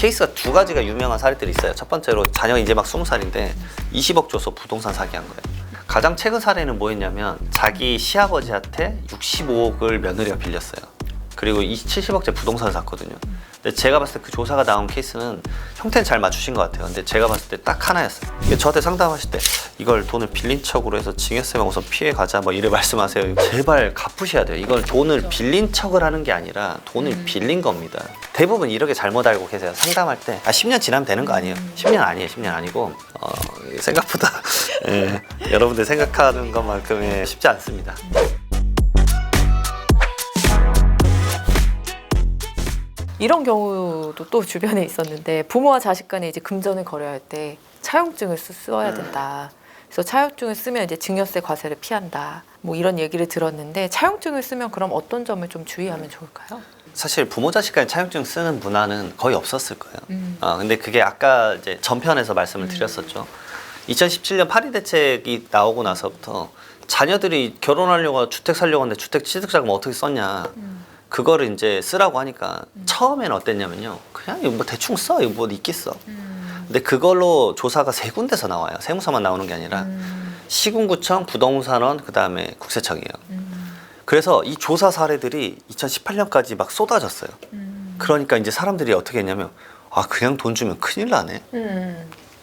케이스가 두 가지가 유명한 사례들이 있어요. 첫 번째로 자녀가 이제 막 20살인데 20억 줘서 부동산 사기한 거예요. 가장 최근 사례는 뭐였냐면 자기 시아버지한테 65억을 며느리가 빌렸어요. 그리고 70억째 부동산을 샀거든요. 근데 제가 봤을 때 그 조사가 나온 케이스는 형태는 잘 맞추신 것 같아요. 근데 제가 봤을 때 딱 하나였어요. 저한테 상담하실 때 이걸 돈을 빌린 척으로 해서 증여세만 우선 피해 가자 뭐 이래 말씀하세요. 제발 갚으셔야 돼요. 이걸 돈을 빌린 척을 하는 게 아니라 돈을 빌린 겁니다. 대부분 이렇게 잘못 알고 계세요. 상담할 때 10년 지나면 되는 거 아니에요. 10년 아니에요. 10년 아니고 생각보다 여러분들 생각하는 것만큼 쉽지 않습니다. 이런 경우도 또 주변에 있었는데 부모와 자식 간에 이제 금전을 거래할 할 때 차용증을 써야 된다. 그래서 차용증을 쓰면 이제 증여세 과세를 피한다. 뭐 이런 얘기를 들었는데 차용증을 쓰면 그럼 어떤 점을 좀 주의하면 좋을까요? 사실 부모 자식 간에 차용증 쓰는 문화는 거의 없었을 거예요. 근데 그게 아까 이제 전편에서 말씀을 드렸었죠. 2017년 파리 대책이 나오고 나서부터 자녀들이 결혼하려고 주택 살려고 하는데 주택 취득자금 어떻게 썼냐. 그거를 이제 쓰라고 하니까 처음에는 어땠냐면요. 그냥 이거 뭐 대충 써. 이거 뭐 있겠어. 근데 그걸로 조사가 세 군데서 나와요. 세무서만 나오는 게 아니라 시군구청, 부동산원, 그다음에 국세청이에요. 그래서 이 조사 사례들이 2018년까지 막 쏟아졌어요. 그러니까 이제 사람들이 어떻게 했냐면 그냥 돈 주면 큰일 나네.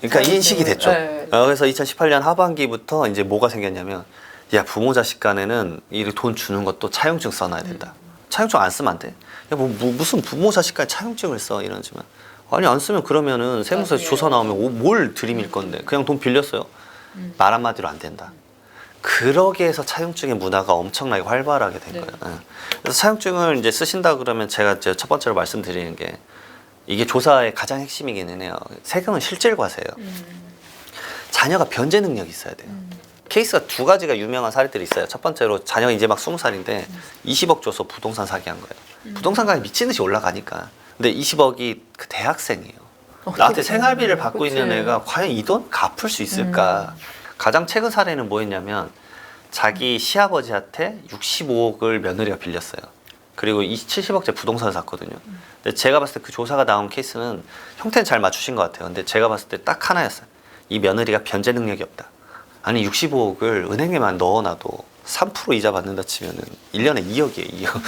그러니까 인식이 됐죠. 네. 그래서 2018년 하반기부터 이제 뭐가 생겼냐면 야 부모 자식 간에는 이 돈 주는 것도 차용증 써놔야 된다. 차용증 안 쓰면 안 돼. 야, 무슨 부모 자식 간에 차용증을 써 이러지만 아니 안 쓰면 그러면은 세무서에서 조사 나오면 뭘 들이밀 건데 그냥 돈 빌렸어요. 말 한마디로 안 된다. 그러게 해서 차용증의 문화가 엄청나게 활발하게 된 거예요. 그래서 차용증을 이제 쓰신다 그러면 제가 이제 첫 번째로 말씀드리는 게 이게 조사의 가장 핵심이기는 해요. 세금은 실질과세예요. 자녀가 변제 능력이 있어야 돼요. 케이스가 두 가지가 유명한 사례들이 있어요. 첫 번째로 자녀가 이제 막 20살인데 20억 줘서 부동산 사기한 거예요. 부동산 가격이 미친 듯이 올라가니까. 근데 20억이 그 대학생이에요. 나한테 생활비를 받고 그치. 있는 애가 과연 이 돈 갚을 수 있을까? 가장 최근 사례는 뭐였냐면 자기 시아버지한테 65억을 며느리가 빌렸어요. 그리고 70억째 부동산을 샀거든요. 근데 제가 봤을 때 그 조사가 나온 케이스는 형태는 잘 맞추신 것 같아요. 근데 제가 봤을 때 딱 하나였어요. 이 며느리가 변제 능력이 없다. 아니 65억을 은행에만 넣어놔도 3% 이자 받는다 치면은 1년에 2억이에요. 2억.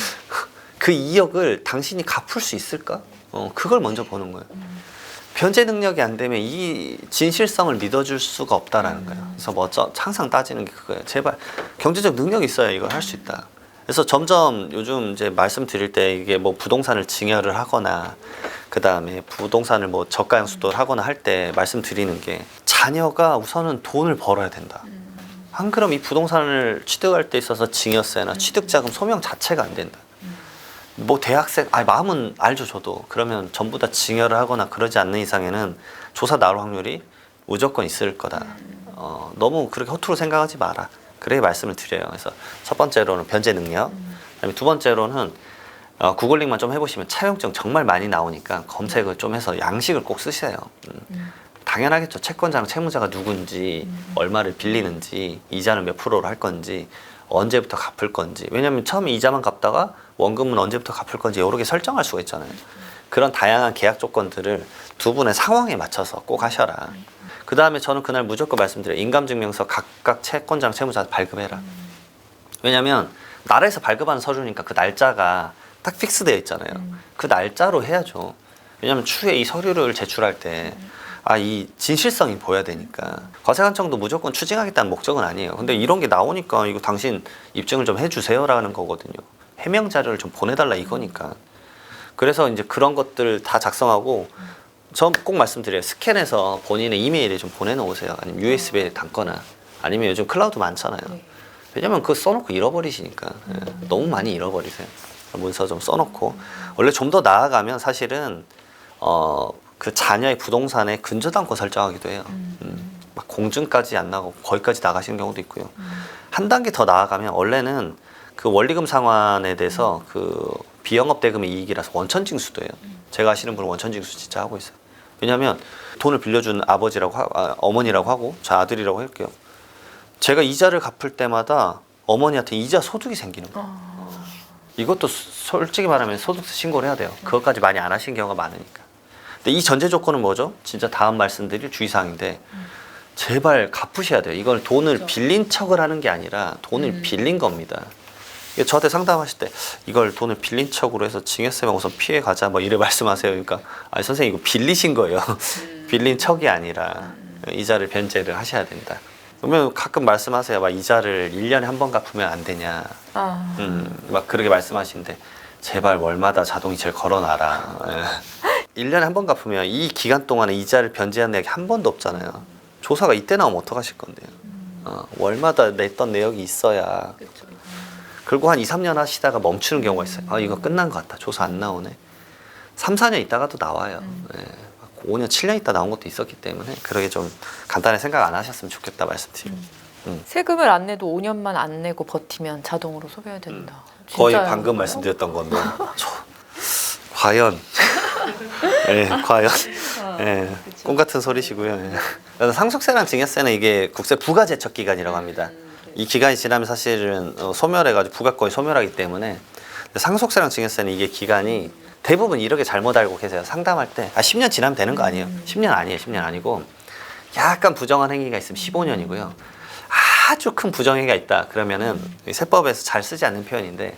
그 2억을 당신이 갚을 수 있을까? 그걸 먼저 보는 거예요. 변제 능력이 안 되면 이 진실성을 믿어줄 수가 없다라는 거예요. 그래서 항상 따지는 게 그거예요. 제발 경제적 능력이 있어야 이걸 할 수 있다. 그래서 점점 요즘 이제 말씀드릴 때 이게 뭐 부동산을 증여를 하거나 그 다음에 부동산을 뭐 저가 수도를 하거나 할 때 말씀드리는 게 자녀가 우선은 돈을 벌어야 된다. 안 그럼 이 부동산을 취득할 때 있어서 증여세나 취득자금 소명 자체가 안 된다. 뭐 대학생, 마음은 알죠 저도. 그러면 전부 다 증여를 하거나 그러지 않는 이상에는 조사 나올 확률이 무조건 있을 거다. 너무 그렇게 허투루 생각하지 마라. 그렇게 말씀을 드려요. 그래서 첫 번째로는 변제 능력. 그다음에 두 번째로는 구글링만 좀 해보시면 차용증 정말 많이 나오니까 검색을 좀 해서 양식을 꼭 쓰세요. 당연하겠죠. 채권자랑 채무자가 누군지, 얼마를 빌리는지, 이자는 몇 프로로 할 건지, 언제부터 갚을 건지. 왜냐하면 처음에 이자만 갚다가 원금은 언제부터 갚을 건지 여러 개 설정할 수가 있잖아요. 그런 다양한 계약 조건들을 두 분의 상황에 맞춰서 꼭 하셔라. 그 다음에 저는 그날 무조건 말씀드려요. 인감증명서 각각 채권자랑 채무자 발급해라. 왜냐하면 나라에서 발급하는 서류니까 그 날짜가 딱 픽스되어 있잖아요. 그 날짜로 해야죠. 왜냐하면 추후에 이 서류를 제출할 때 이 진실성이 보여야 되니까. 과세관청도 무조건 추징하겠다는 목적은 아니에요. 근데 이런 게 나오니까 이거 당신 입증을 좀 해주세요라는 거거든요. 해명 자료를 좀 보내달라 이거니까. 그래서 이제 그런 것들 다 작성하고 전 꼭 말씀드려요. 스캔해서 본인의 이메일에 좀 보내놓으세요. 아니면 USB에 담거나 아니면 요즘 클라우드 많잖아요. 왜냐면 그거 써놓고 잃어버리시니까. 너무 많이 잃어버리세요. 문서 좀 써놓고 원래 좀 더 나아가면 사실은 그 자녀의 부동산에 근저당권 설정하기도 해요. 막 공증까지 안 나가고 거기까지 나가시는 경우도 있고요. 한 단계 더 나아가면 원래는 그 원리금 상환에 대해서 그 비영업 대금의 이익이라서 원천징수도 해요. 제가 아시는 분은 원천징수 진짜 하고 있어요. 왜냐하면 돈을 빌려준 어머니라고 하고 저 아들이라고 할게요. 제가 이자를 갚을 때마다 어머니한테 이자 소득이 생기는 거예요. 이것도 솔직히 말하면 소득세 신고를 해야 돼요. 그것까지 많이 안 하시는 경우가 많으니까. 근데 이 전제 조건은 뭐죠? 진짜 다음 말씀드릴 주의사항인데 제발 갚으셔야 돼요. 이걸 돈을 빌린 척을 하는 게 아니라 돈을 빌린 겁니다. 이게 저한테 상담하실 때 이걸 돈을 빌린 척으로 해서 징역세만 우선 피해 가자 뭐 이래 말씀하세요. 그러니까 아니 선생님 이거 빌리신 거예요. 빌린 척이 아니라 이자를 변제를 하셔야 된다. 그러면 가끔 말씀하세요. 막 이자를 1년에 한 번 갚으면 안 되냐. 막 그렇게 말씀하시는데 제발 월마다 자동이체를 걸어놔라. 1년에 한 번 갚으면 이 기간 동안에 이자를 변제한 내역이 한 번도 없잖아요. 조사가 이때 나오면 어떡하실 건데요. 월마다 냈던 내역이 있어야. 그리고 한 2, 3년 하시다가 멈추는 경우가 있어요. 아 이거 끝난 것 같다. 조사 안 나오네. 3, 4년 있다가도 나와요. 5년, 7년 있다 나온 것도 있었기 때문에 그러게 좀 간단히 생각 안 하셨으면 좋겠다 말씀드리고. 세금을 안 내도 5년만 안 내고 버티면 자동으로 소비해야 된다. 거의 진짜요? 방금 말씀드렸던 건데 과연 과연 꿈 같은 소리시고요. 상속세랑 증여세는 이게 국세 부가 제척 기간이라고 합니다. 이 기간이 지나면 사실은 소멸해가지고 부가 거의 소멸하기 때문에 상속세랑 증여세는 이게 기간이 대부분 이렇게 잘못 알고 계세요. 상담할 때 10년 지나면 되는 거 아니에요. 10년 아니에요. 10년 아니고 약간 부정한 행위가 있으면 15년이고요. 아주 큰 부정행위가 있다 그러면은 세법에서 잘 쓰지 않는 표현인데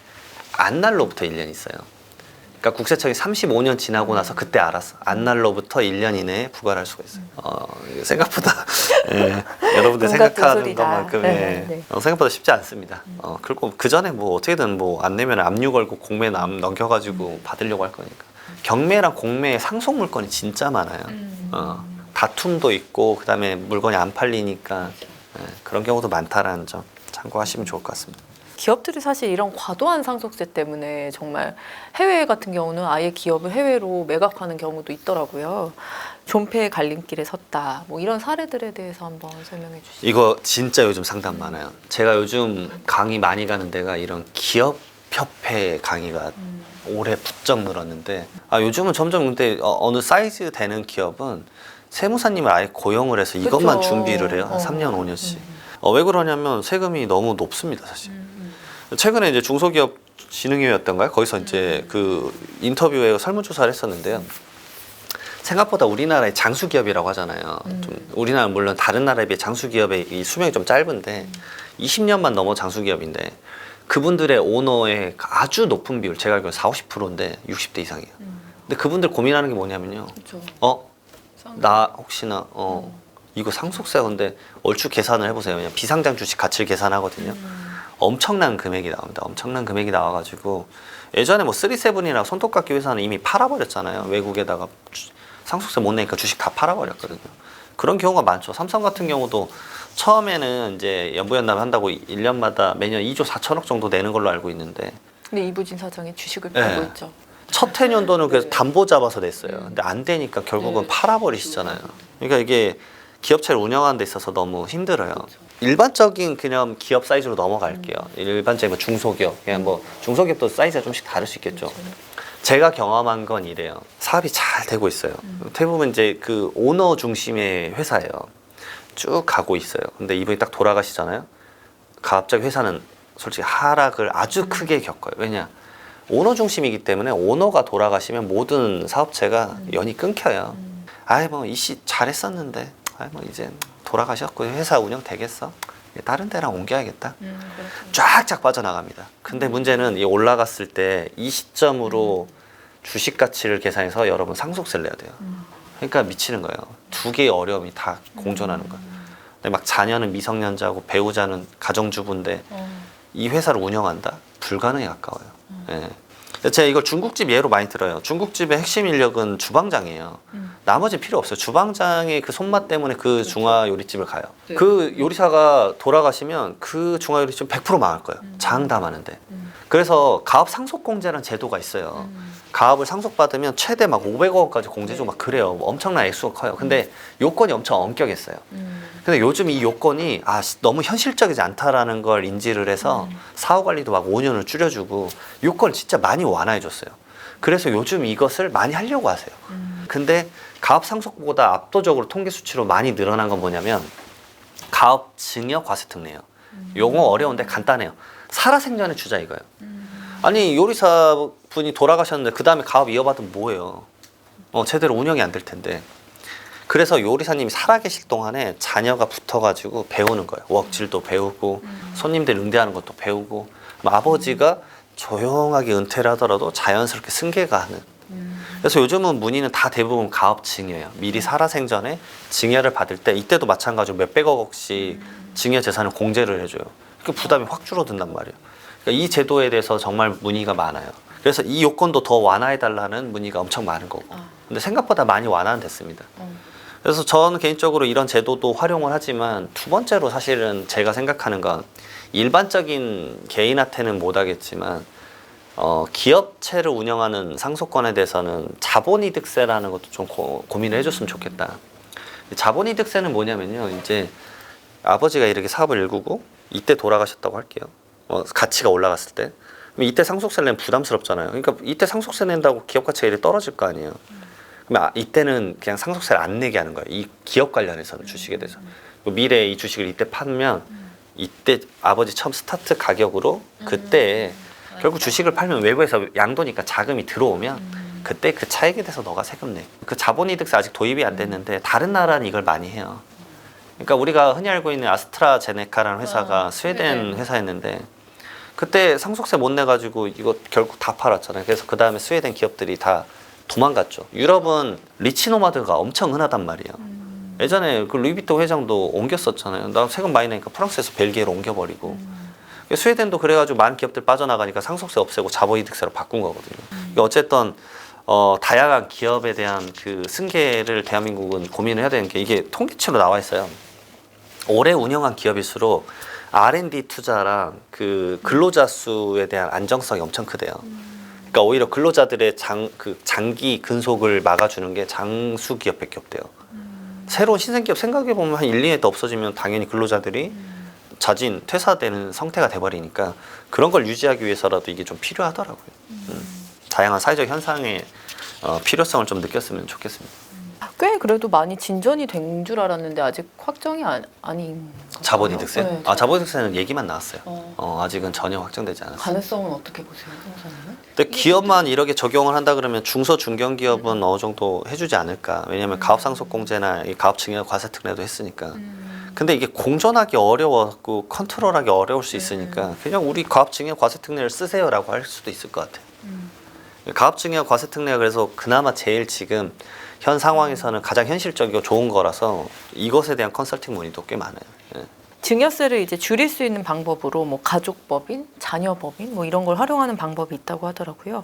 안날로부터 1년 있어요. 그러니까 국세청이 35년 지나고 나서 그때 알았어. 안날로부터 1년 이내에 부과를 할 수가 있어요. 생각보다 여러분들 생각하는 것만큼 생각보다 쉽지 않습니다. 그리고 그 전에 뭐 어떻게든 뭐 안 내면 압류 걸고 공매 넘겨가지고 받으려고 할 거니까. 경매랑 공매의 상속 물건이 진짜 많아요. 다툼도 있고 그다음에 물건이 안 팔리니까 그런 경우도 많다라는 점 참고하시면 좋을 것 같습니다. 기업들이 사실 이런 과도한 상속세 때문에 정말 해외 같은 경우는 아예 기업을 해외로 매각하는 경우도 있더라고요. 존폐의 갈림길에 섰다. 뭐 이런 사례들에 대해서 한번 설명해 주시죠. 이거 진짜 요즘 상담 많아요. 제가 요즘 강의 많이 가는 데가 이런 기업협회 강의가 올해 부쩍 늘었는데 요즘은 점점 근데 어느 사이즈 되는 기업은 세무사님을 아예 고용을 해서 이것만 그쵸. 준비를 해요. 한 3년, 5년씩. 왜 그러냐면 세금이 너무 높습니다, 사실. 최근에 이제 중소기업진흥위였던가요? 거기서 이제 그 인터뷰에 설문조사를 했었는데요. 생각보다 우리나라의 장수기업이라고 하잖아요. 좀 우리나라는 물론 다른 나라에 비해 장수기업의 이 수명이 좀 짧은데 20년만 넘어 장수기업인데 그분들의 오너의 아주 높은 비율, 제가 알기로는 40, 50%인데 60대 이상이에요. 근데 그분들 고민하는 게 뭐냐면요. 그쵸. 나 혹시나 이거 상속세 근데 얼추 계산을 해보세요. 그냥 비상장 주식 가치를 계산하거든요. 엄청난 금액이 나옵니다. 엄청난 금액이 나와가지고 예전에 뭐 3세븐이나 손톱깎이 회사는 이미 팔아버렸잖아요. 외국에다가 상속세 못 내니까 주식 다 팔아버렸거든요. 그런 경우가 많죠. 삼성 같은 경우도 처음에는 이제 연부연납 한다고 1년마다 매년 2조 4천억 정도 내는 걸로 알고 있는데 근데 이부진 사장이 주식을 팔고 있죠. 첫 해년도는 그래서 담보 잡아서 냈어요. 근데 안 되니까 결국은 팔아버리시잖아요. 그러니까 이게 기업체를 운영하는 데 있어서 너무 힘들어요. 일반적인 그냥 기업 사이즈로 넘어갈게요. 일반적인 뭐 중소기업, 그냥 뭐 중소기업도 사이즈가 좀씩 다를 수 있겠죠. 제가 경험한 건 이래요. 사업이 잘 되고 있어요. 대부분 이제 그 오너 중심의 회사예요. 쭉 가고 있어요. 근데 이분이 딱 돌아가시잖아요. 갑자기 회사는 솔직히 하락을 아주 크게 겪어요. 왜냐? 오너 중심이기 때문에 오너가 돌아가시면 모든 사업체가 연이 끊겨요. 뭐 이씨 잘했었는데 뭐 이제 돌아가셨고 회사 운영 되겠어? 다른 데랑 옮겨야겠다. 쫙쫙 빠져나갑니다. 근데 문제는 이 올라갔을 때 이 시점으로 주식 가치를 계산해서 여러분 상속세를 내야 돼요. 그러니까 미치는 거예요. 두 개의 어려움이 다 공존하는 거예요. 근데 막 자녀는 미성년자고 배우자는 가정주부인데 이 회사를 운영한다? 불가능에 가까워요. 제가 이걸 중국집 예로 많이 들어요. 중국집의 핵심 인력은 주방장이에요. 나머지 필요 없어요. 주방장의 그 손맛 때문에 그 중화 요리집을 가요. 그 요리사가 돌아가시면 그 중화 요리집 100% 망할 거예요. 장 담았는데. 그래서 가업 상속공제라는 제도가 있어요. 가업을 상속받으면 최대 막 500억까지 공제주고 막 그래요. 엄청난 액수가 커요. 근데 요건이 엄청 엄격했어요. 근데 요즘 이 요건이 너무 현실적이지 않다라는 걸 인지를 해서 사후 관리도 막 5년을 줄여주고 요건을 진짜 많이 완화해줬어요. 그래서 요즘 이것을 많이 하려고 하세요. 근데 가업 상속보다 압도적으로 통계 수치로 많이 늘어난 건 뭐냐면 가업 증여 과세특례예요. 용어 어려운데 간단해요. 살아생전의 주자 이거예요. 아니 요리사 분이 돌아가셨는데 그 다음에 가업 이어받으면 뭐예요? 제대로 운영이 안 될 텐데. 그래서 요리사님이 살아계실 동안에 자녀가 붙어가지고 배우는 거예요. 웍질도 배우고 손님들 응대하는 것도 배우고, 아버지가 조용하게 은퇴를 하더라도 자연스럽게 승계가 하는. 그래서 요즘은 문의는 다 대부분 가업증여예요. 미리 살아생전에 증여를 받을 때 이때도 마찬가지로 몇백억씩 증여 재산을 공제를 해줘요. 그 부담이 확 줄어든단 말이에요. 그러니까 이 제도에 대해서 정말 문의가 많아요. 그래서 이 요건도 더 완화해달라는 문의가 엄청 많은 거고. 근데 생각보다 많이 완화는 됐습니다. 그래서 저는 개인적으로 이런 제도도 활용을 하지만, 두 번째로 사실은 제가 생각하는 건, 일반적인 개인한테는 못하겠지만 기업체를 운영하는 상속권에 대해서는 자본이득세라는 것도 좀 고민을 해줬으면 좋겠다. 자본이득세는 뭐냐면요, 이제 아버지가 이렇게 사업을 일구고 이때 돌아가셨다고 할게요. 가치가 올라갔을 때, 그럼 이때 상속세 내면 부담스럽잖아요. 그러니까 이때 상속세 낸다고 기업 가치가 이렇게 떨어질 거 아니에요. 그러면 이때는 그냥 상속세를 안 내게 하는 거예요. 이 기업 관련해서는, 주식에 대해서. 미래에 이 주식을 이때 팔면 이때 아버지 처음 스타트 가격으로 그때 결국 주식을 팔면 외부에서 양도니까 자금이 들어오면 그때 그 차익에 대해서 너가 세금 내. 그 자본이득세 아직 도입이 안 됐는데 다른 나라는 이걸 많이 해요. 그러니까 우리가 흔히 알고 있는 아스트라제네카라는 회사가 스웨덴 회사였는데, 그때 상속세 못 내가지고 이거 결국 다 팔았잖아요. 그래서 그 다음에 스웨덴 기업들이 다 도망갔죠. 유럽은 리치노마드가 엄청 흔하단 말이에요. 예전에 그 루이비통 회장도 옮겼었잖아요. 나 세금 많이 내니까 프랑스에서 벨기에로 옮겨버리고. 스웨덴도 그래가지고 많은 기업들 빠져나가니까 상속세 없애고 자본이득세로 바꾼 거거든요. 어쨌든 다양한 기업에 대한 그 승계를 대한민국은 고민을 해야 되는 게, 이게 통계치로 나와 있어요. 오래 운영한 기업일수록 R&D 투자랑 그 근로자 수에 대한 안정성이 엄청 크대요. 그러니까 오히려 근로자들의 장기 근속을 막아주는 게 장수 기업밖에 없대요. 새로운 신생기업 생각해보면 한 1, 2년 더 없어지면 당연히 근로자들이 자진 퇴사되는 상태가 돼버리니까, 그런 걸 유지하기 위해서라도 이게 좀 필요하더라고요. 다양한 사회적 현상의 필요성을 좀 느꼈으면 좋겠습니다. 꽤 그래도 많이 진전이 된 줄 알았는데 아직 확정이 아닌. 자본이득세? 네, 자본이득세는 얘기만 나왔어요. 아직은 전혀 확정되지 않았어요. 가능성은 어떻게 보세요, 성사님은? 근데 기업만 이렇게 적용을 한다 그러면 중소 중견기업은 어느 정도 해주지 않을까. 왜냐하면 가업상속공제나 가업증여 과세특례도 했으니까. 근데 이게 공존하기 어려웠고 컨트롤하기 어려울 수 있으니까 그냥 우리 가업증여 과세특례를 쓰세요라고 할 수도 있을 것 같아요. 가업증여 과세특례가 그래서 그나마 제일 지금 현 상황에서는 가장 현실적이고 좋은 거라서 이것에 대한 컨설팅 문의도 꽤 많아요. 예. 증여세를 이제 줄일 수 있는 방법으로 뭐 가족법인, 자녀법인 뭐 이런 걸 활용하는 방법이 있다고 하더라고요.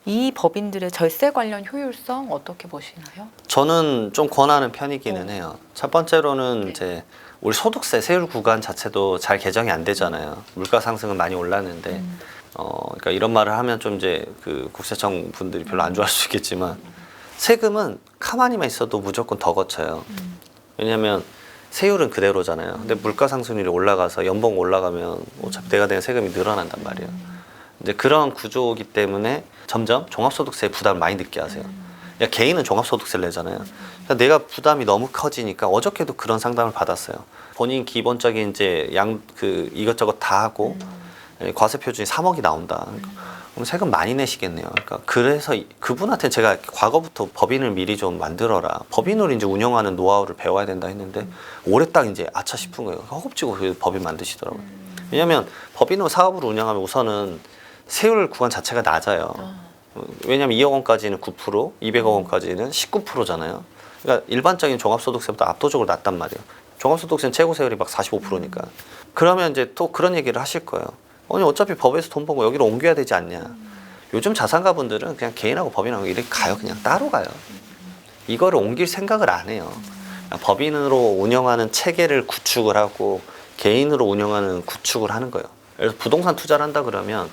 이 법인들의 절세 관련 효율성 어떻게 보시나요? 저는 좀 권하는 편이기는 해요. 첫 번째로는 이제 우리 소득세 세율 구간 자체도 잘 개정이 안 되잖아요. 물가 상승은 많이 올랐는데, 그러니까 이런 말을 하면 좀 이제 그 국세청 분들이 별로 안 좋아할 수 있겠지만, 세금은 가만히만 있어도 무조건 더 거쳐요. 왜냐하면 세율은 그대로잖아요. 근데 물가 상승률이 올라가서 연봉 올라가면 어차피 내가 내는 세금이 늘어난단 말이에요. 이제 그런 구조이기 때문에 점점 종합소득세 부담을 많이 느끼게 하세요. 그러니까 개인은 종합소득세를 내잖아요. 그러니까 내가 부담이 너무 커지니까, 어저께도 그런 상담을 받았어요. 본인 기본적인 이제 이것저것 다 하고 과세 표준이 3억이 나온다. 그럼 세금 많이 내시겠네요. 그러니까 그래서 그분한테 제가 과거부터 법인을 미리 좀 만들어라. 법인으로 이제 운영하는 노하우를 배워야 된다 했는데 올해 딱 이제 아차 싶은 거예요. 허겁지겁 그 법인 만드시더라고요. 왜냐하면 법인으로 사업을 운영하면 우선은 세율 구간 자체가 낮아요. 왜냐하면 2억 원까지는 9%, 200억 원까지는 19%잖아요. 그러니까 일반적인 종합소득세보다 압도적으로 낮단 말이에요. 종합소득세는 최고 세율이 막 45%니까. 그러면 이제 또 그런 얘기를 하실 거예요. 아니 어차피 법에서 돈 벌고 여기로 옮겨야 되지 않냐. 요즘 자산가분들은 그냥 개인하고 법인하고 이렇게 가요. 그냥 따로 가요. 이거를 옮길 생각을 안 해요. 법인으로 운영하는 체계를 구축을 하고 개인으로 운영하는 구축을 하는 거예요. 그래서 부동산 투자를 한다 그러면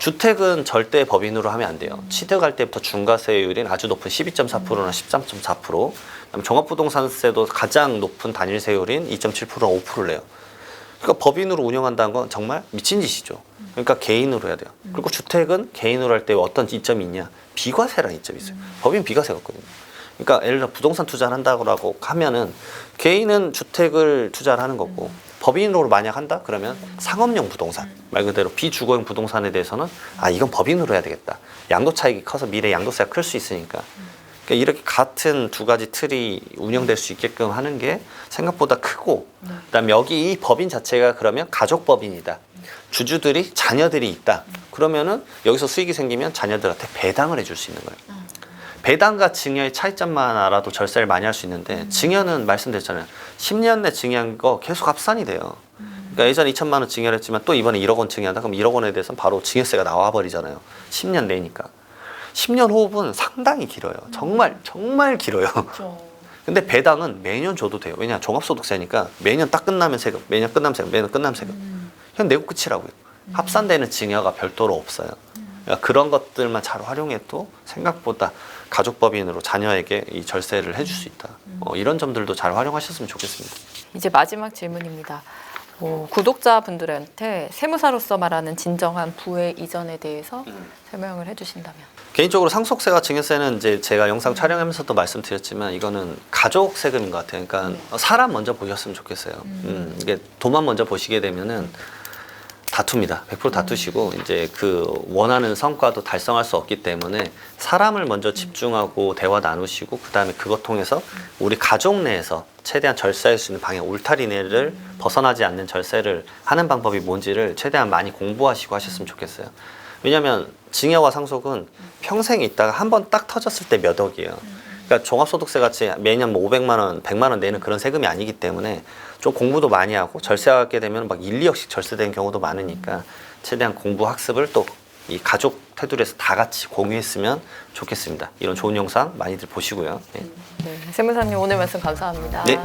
주택은 절대 법인으로 하면 안 돼요. 취득할 때부터 중과세율인 아주 높은 12.4%나 13.4%, 그다음에 종합부동산세도 가장 높은 단일세율인 2.7%나 5%를 내요. 그러니까 법인으로 운영한다는 건 정말 미친 짓이죠. 그러니까 개인으로 해야 돼요. 그리고 주택은 개인으로 할 때 어떤 이점이 있냐? 비과세라는 이점이 있어요. 법인 비과세가 없거든요. 그러니까 예를 들어 부동산 투자를 한다고 하면은 개인은 주택을 투자를 하는 거고, 법인으로 만약 한다 그러면 상업용 부동산, 말 그대로 비주거용 부동산에 대해서는 이건 법인으로 해야 되겠다. 양도 차익이 커서 미래 양도세가 클 수 있으니까. 그러니까 이렇게 같은 두 가지 틀이 운영될 수 있게끔 하는 게 생각보다 크고, 그다음 여기 이 법인 자체가 그러면 가족법인이다. 주주들이 자녀들이 있다. 그러면은 여기서 수익이 생기면 자녀들한테 배당을 해줄 수 있는 거예요. 배당과 증여의 차이점만 알아도 절세를 많이 할 수 있는데, 증여는 말씀드렸잖아요. 10년 내 증여한 거 계속 합산이 돼요. 그러니까 예전에 2천만 원 증여를 했지만 또 이번에 1억 원 증여한다. 그럼 1억 원에 대해서는 바로 증여세가 나와 버리잖아요. 10년 내니까. 10년 호흡은 상당히 길어요. 정말 길어요. 그렇죠. 근데 배당은 매년 줘도 돼요. 왜냐, 종합소득세니까 매년 딱 끝나면 세금, 매년 끝나면 세금, 매년 끝나면 세금. 그냥 내고 끝이라고요. 합산되는 증여가 별도로 없어요. 그러니까 그런 것들만 잘 활용해도 생각보다 가족법인으로 자녀에게 이 절세를 해줄 수 있다. 이런 점들도 잘 활용하셨으면 좋겠습니다. 이제 마지막 질문입니다. 구독자분들한테 세무사로서 말하는 진정한 부의 이전에 대해서 설명을 해주신다면. 개인적으로 상속세와 증여세는 이제 제가 영상 촬영하면서도 말씀드렸지만 이거는 가족 세금인 것 같아요. 그러니까 사람 먼저 보셨으면 좋겠어요. 이게 돈만 먼저 보시게 되면은 다툽니다. 100% 다투시고 이제 그 원하는 성과도 달성할 수 없기 때문에 사람을 먼저 집중하고 대화 나누시고 그다음에 그것 통해서 우리 가족 내에서 최대한 절세할 수 있는 방향, 울타리 내를 벗어나지 않는 절세를 하는 방법이 뭔지를 최대한 많이 공부하시고 하셨으면 좋겠어요. 왜냐하면 증여와 상속은 평생 있다가 한 번 딱 터졌을 때 몇 억이에요. 그러니까 종합소득세 같이 매년 뭐 500만 원, 100만 원 내는 그런 세금이 아니기 때문에 좀 공부도 많이 하고 절세하게 되면 막 1, 2억씩 절세되는 경우도 많으니까 최대한 공부 학습을 또 이 가족 테두리에서 다 같이 공유했으면 좋겠습니다. 이런 좋은 영상 많이들 보시고요. 네. 네, 세무사님 오늘 말씀 감사합니다. 네.